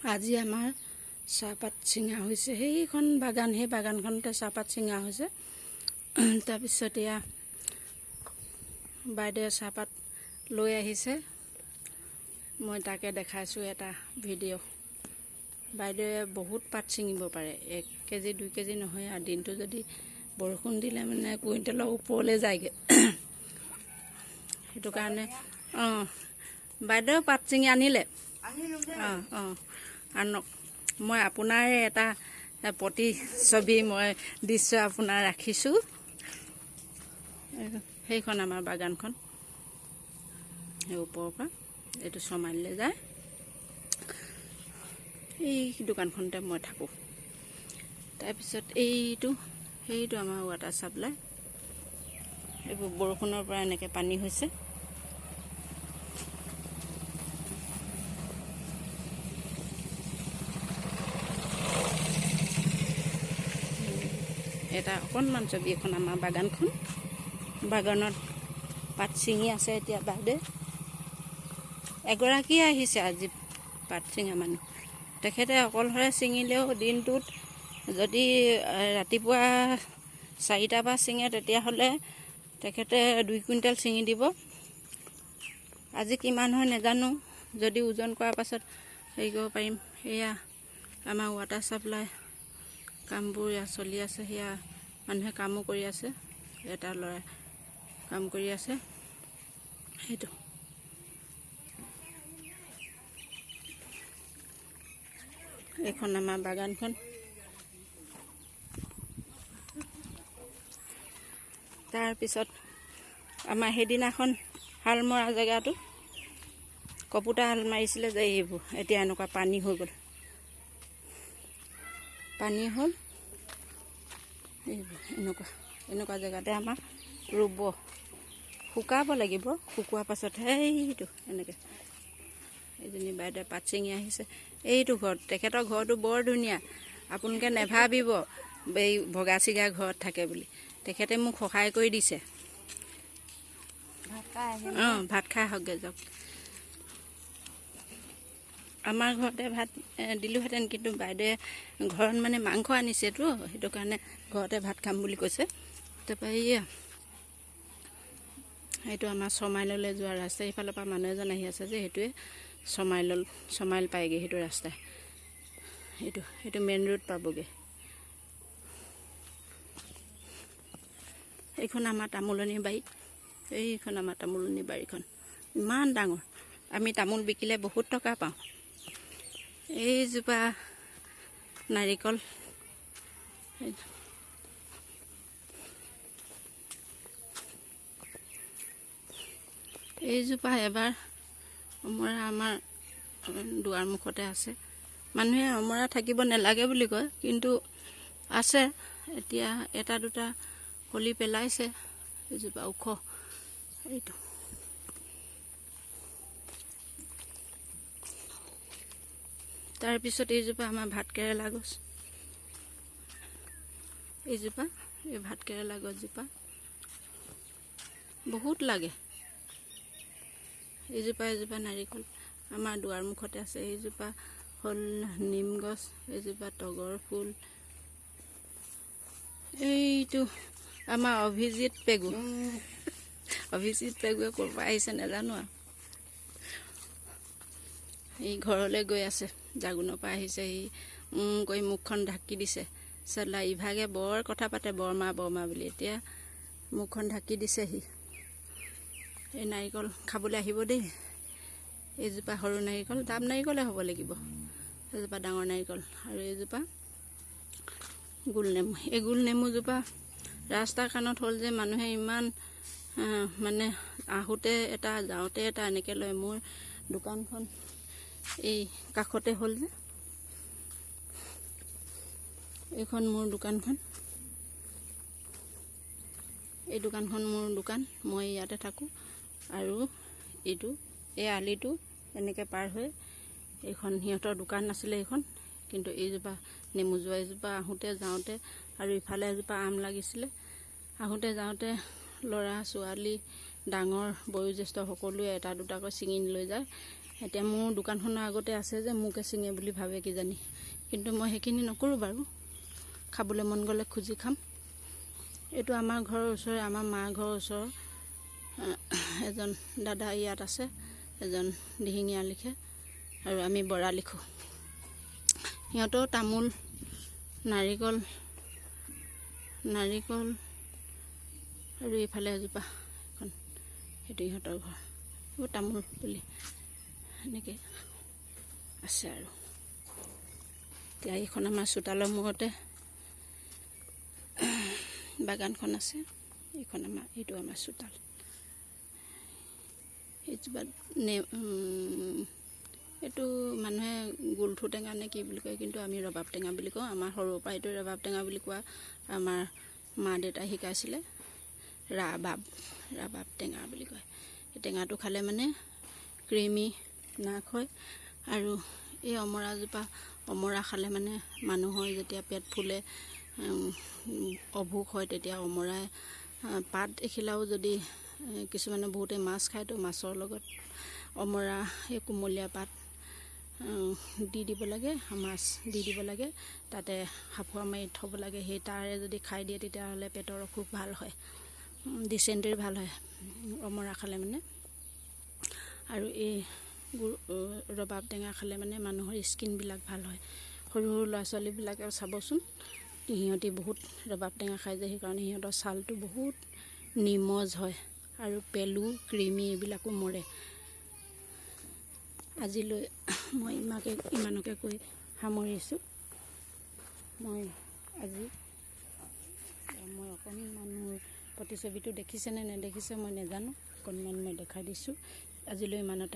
আজি আমাৰ চাহপাত ছিঙা হৈছে। সেইখন বাগান, সেই বাগানখনতে চাহপাত ছিঙা হৈছে। তাৰপিছত এয়া বাইদেৱে চাহপাত লৈ আহিছে, মই তাকে দেখাইছোঁ এটা ভিডিঅ'। বাইদেৱে বহুত পাত ছিঙিব পাৰে, 1 কেজি 2 কেজি নহয়। আৰু দিনটো যদি বৰষুণ দিলে মানে কুইণ্টেলৰ ওপৰলৈ যায়গৈ। সেইটো কাৰণে বাইদেউ পাত ছিঙি আনিলে। আনক মই আপোনাৰ এটা প্ৰতিচ্ছবি মই দৃশ্য আপোনাৰ ৰাখিছোঁ। সেইখন আমাৰ বাগানখন, সেই ওপৰৰ পৰা এইটো ছমাইললৈ যায়। এই দোকানখনতে মই থাকোঁ। তাৰপিছত সেইটো আমাৰ ৱাটাৰ ছাপ্লাই। এইবোৰ বৰষুণৰ পৰা এনেকৈ পানী হৈছে। এটা অকণমান ছবি এখন আমাৰ বাগানখন। বাগানত পাত ছিঙি আছে এতিয়া বাইদেউ। এগৰাকীয়ে আহিছে আজি পাত ছিঙা মানুহ। তেখেতে অকলশৰে ছিঙিলেও দিনটোত যদি ৰাতিপুৱা 4টা পৰা ছিঙে তেতিয়াহ'লে তেখেতে 2 কুইণ্টেল ছিঙি দিব। আজি কিমান হয় নাজানো, যদি ওজন কৰাৰ পাছত হেৰি কৰিব পাৰিম। সেয়া আমাৰ ৱাটাৰ ছাপ্লাই কামবোৰ চলি আছে। সেয়া মানুহে কামো কৰি আছে, এটা ল'ৰাই কাম কৰি আছে। সেইটো এইখন আমাৰ বাগানখন। তাৰপিছত আমাৰ সেইদিনাখন হাল মৰা জেগাটো কপুটা হাল মাৰিছিলে যে, এইবোৰ এতিয়া এনেকুৱা পানী হৈ গ'ল। পানী হ'ল এইবোৰ এনেকুৱা জেগাতে আমাৰ ৰুব, শুকাব লাগিব। শুকোৱাৰ পাছতহে সেইটো এনেকৈ। এইজনী বাইদেৱে পাত ছিঙি আহিছে। এইটো ঘৰত, তেখেতৰ ঘৰটো বৰ ধুনীয়া। আপোনালোকে নেভাবিব এই ভগা চিগা ঘৰত থাকে বুলি। তেখেতে মোক সহায় কৰি দিছে। ভাত খাই আহকগৈ যাওক। আমাৰ ঘৰতে ভাত দিলোঁহেঁতেন, কিন্তু বাইদেৱে ঘৰত মানে মাংস আনিছেতো, সেইটো কাৰণে ঘৰতে ভাত খাম বুলি কৈছে। তাৰপৰা এইটো আমাৰ ছমাইললৈ যোৱা ৰাস্তা। এইফালৰ পৰা মানুহ এজন আহি আছে যে, সেইটোৱে ছমাইল পায়গৈ সেইটো ৰাস্তাই। সেইটো মেইন ৰোড পাবগৈ। এইখন আমাৰ তামোলনি বাৰী। এইখন আমাৰ তামোলনি বাৰীখন ইমান ডাঙৰ। আমি তামোল বিকিলে বহুত টকা পাওঁ। এইজোপা নাৰিকল, এইজোপা এবাৰ অমৰা আমাৰ দুৱাৰ মুখতে আছে। মানুহে অমৰা থাকিব নালাগে বুলি কয়, কিন্তু আছে। এতিয়া 1 2টা কলি পেলাইছে। এইজোপা ওখ। এইটো তাৰপিছত এইজোপা আমাৰ ভাতকেৰেলা গছ। এইজোপা এই ভাতকেৰেলা গছজোপা বহুত লাগে। এজোপা নাৰিকল আমাৰ দুৱাৰ মুখতে আছে। এইজোপা হ'ল নিম গছ, এইজোপা তগৰ ফুল। এইটো আমাৰ অভিজিত পেগু। অভিজিত পেগুৱে ক'ৰ পৰা আহিছে নাজানো আৰু। এই ঘৰলৈ গৈ আছে, জাগুনৰ পৰা আহিছে। সি কৰি মুখখন ঢাকি দিছে। চালা ইভাগে বৰ কথা পাতে বৰমা বুলি। এতিয়া মুখখন ঢাকি দিছে সি। এই নাৰিকল খাবলৈ আহিব দেই। এইজোপা সৰু নাৰিকল, দাব নাৰিকলে হ'ব লাগিব। এইজোপা ডাঙৰ নাৰিকল। আৰু এইজোপা গোলনেমু। এই গোলনেমুজোপা ৰাস্তাৰ কাণত হ'ল যে, মানুহে ইমান মানে আহোঁতে এটা যাওঁতে এটা এনেকৈ লয়। মোৰ দোকানখন এই কাষতে হ'ল যে, এইখন মোৰ দোকানখন। এই দোকানখন মোৰ দোকান, মই ইয়াতে থাকোঁ। আৰু এই আলিটো এনেকৈ পাৰ হৈ এইখন সিহঁতৰ দোকান আছিলে এইখন। কিন্তু এইজোপা নেমুজোপা, এইজোপা আহোঁতে যাওঁতে, আৰু ইফালে এজোপা আম লাগিছিলে। আহোঁতে যাওঁতে ল'ৰা ছোৱালী ডাঙৰ বয়োজ্যেষ্ঠ সকলোৱে 1 2টাকৈ ছিঙি লৈ যায়। এতিয়া মোৰ দোকানখনৰ আগতে আছে যে মোকে ছিঙে বুলি ভাবে কিজানি, কিন্তু মই সেইখিনি নকৰোঁ বাৰু, খাবলৈ মন গ'লে খুজি খাম। এইটো আমাৰ ঘৰৰ ওচৰৰে, আমাৰ মাৰ ঘৰৰ ওচৰৰ এজন দাদা ইয়াত আছে, এজন দিহিঙীয়া লিখে আৰু আমি বৰা লিখোঁ। সিহঁতৰ তামোল, নাৰিকল আৰু এইফালে এজোপা এখন, সেইটো ইহঁতৰ ঘৰ। এইবোৰ তামোল পুলি এনেকৈ আছে আৰু। এতিয়া এইখন আমাৰ চোতালৰ মূৰতে বাগানখন আছে, এইটো আমাৰ চোতাল। এইজোপা এইটো মানুহে গোলঠু টেঙা নে কি বুলি কয়, কিন্তু আমি ৰবাব টেঙা বুলি কওঁ। আমাৰ সৰুৰ পৰা এইটো ৰবাব টেঙা বুলি কোৱা আমাৰ মা দেউতাই শিকাইছিলে। ৰাবাব টেঙা বুলি কয়। এই টেঙাটো খালে মানে ক্ৰিমি নাক হয়, আৰু এই অমৰা খালে মানে মানুহৰ যেতিয়া পেট ফুলে, অভোক হয়, তেতিয়া অমৰাই পাত এখিলাও যদি কিছুমানে বহুতে মাছ খায়তো, মাছৰ লগত অমৰা সেই কোমলীয়া পাত দি দিব লাগে, মাছ দি দিব লাগে, তাতে সাঁফুৱা মাৰি থ'ব লাগে। সেই তাৰে যদি খাই দিয়ে তেতিয়াহ'লে পেটৰ অসুখ ভাল হয়, ডিচেণ্ট্ৰি ভাল হয় অমৰা খালে মানে। আৰু এই ৰবাব টেঙা খালে মানে মানুহৰ স্কিনবিলাক ভাল হয়। সৰু সৰু ল'ৰা ছোৱালীবিলাকে চাবচোন, সিহঁতি বহুত ৰবাব টেঙা খাই যায়, সেইকাৰণে সিহঁতৰ ছালটো বহুত নিমজ হয় আৰু পেলু ক্ৰিমি এইবিলাকো মৰে। আজিলৈ মই ইমানকে কৈ সামৰিছোঁ। মই অকণমান মোৰ প্ৰতিচ্ছবিটো দেখিছেনে নেদেখিছে মই নাজানো, অকণমান মই দেখাই দিছোঁ। আজিলৈ ইমানতে